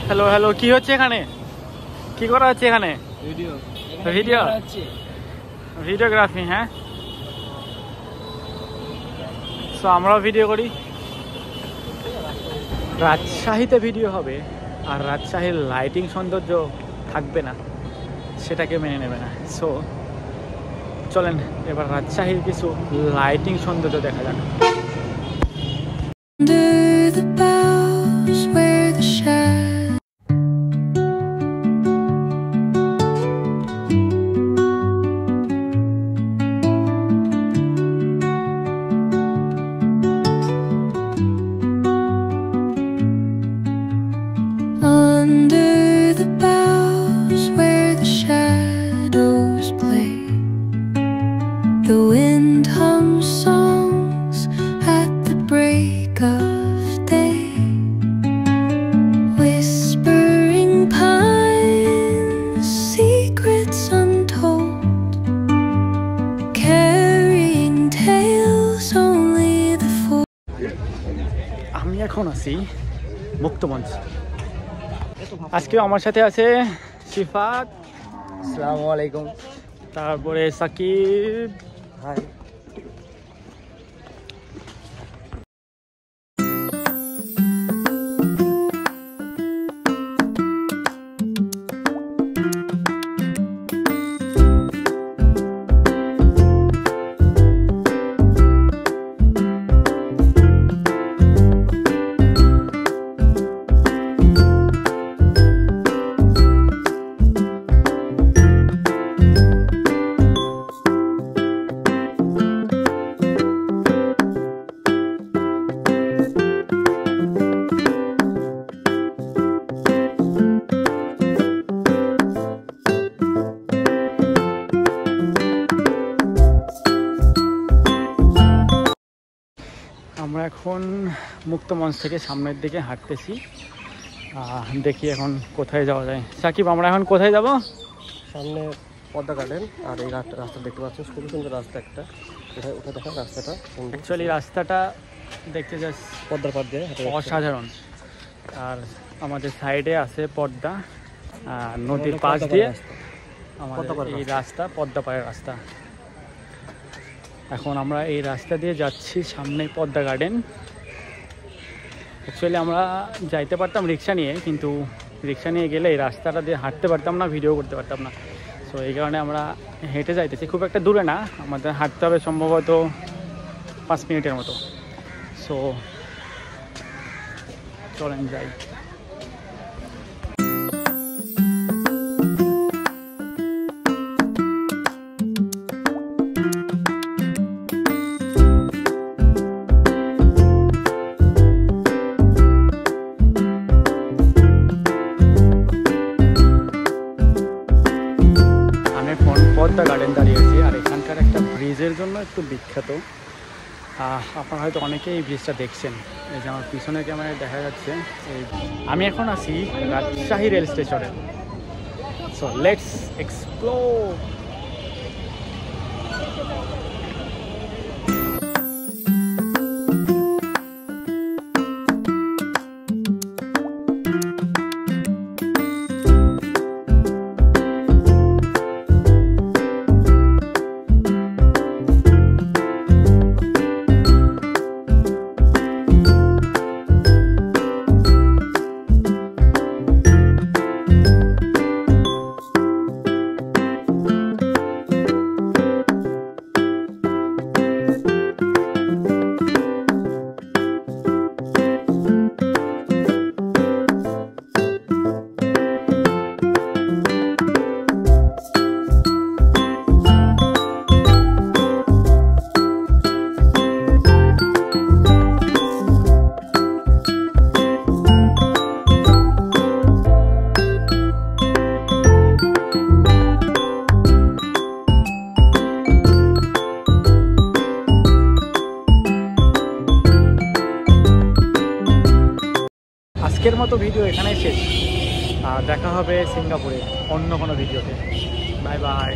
Hello hello, কি হচ্ছে এখানে? কি করা হচ্ছে এখানে? Video videography. হ্যাঁ, তো আমরাও ভিডিও করি। রাজশাহীতে ভিডিও হবে আর রাজশাহীর লাইটিং সৌন্দর্য থাকবে না, সেটাকে মেনে নেবে না। সো চলেন এবার রাজশাহীর কিছু লাইটিং সৌন্দর্য দেখা যাক। The wind hums songs at the break of day, whispering pines, secrets untold, carrying tales only the fool. আমি এখন আছি মুক্তমঞ্চ। আজকে আমার সাথে আছে সিফাত, আসসালামু আলাইকুম, তারপরে সাকিব, হাই। আমরা এখন মুক্তমঞ্চ থেকে সামনের দিকে হাঁটতেছি। দেখি এখন কোথায় যাওয়া যায়। সাকিব, আমরা এখন কোথায় যাব? সামনে পদ্মা গার্ডেন, আর এই রাস্তা দেখতে পাচ্ছেন, খুবই সুন্দর রাস্তা একটা। উঠে দেখা রাস্তাটা, অ্যাকচুয়ালি রাস্তাটা দেখতে যাস পদ্মার পাড় দিয়ে অসাধারণ। আর আমাদের সাইডে আছে পদ্মা, নদীর পাশ দিয়ে আমাদের এই রাস্তা পদ্মা পাড়ের রাস্তা। এখন আমরা এই রাস্তা দিয়ে যাচ্ছি, সামনে পদ্মা গার্ডেন। অ্যাকচুয়ালি আমরা যাইতে পারতাম রিক্সা নিয়ে, কিন্তু রিক্সা নিয়ে গেলে এই রাস্তাটা দিয়ে হাঁটতে পারতাম না, ভিডিও করতে পারতাম না। সো এই কারণে আমরা হেঁটে যাইতেছি। খুব একটা দূরে না, আমাদের হাঁটতে হবে সম্ভবত 5 মিনিটের মতো। সো চলেন যাই। পদ্মা গার্ডেন দাঁড়িয়েছি, আর এখানকার একটা ব্রিজের জন্য একটু বিখ্যাত। আপনারা হয়তো অনেকেই এই ব্রিজটা দেখছেন, এই যে আমার পিছনে ক্যামেরায় দেখা যাচ্ছে। আমি এখন আছি রাজশাহী রেল স্টেশনে। So let's explore. আজকের মতো ভিডিও এখানেই শেষ। দেখা হবে সিঙ্গাপুরে অন্য কোনো ভিডিওতে। Bye bye.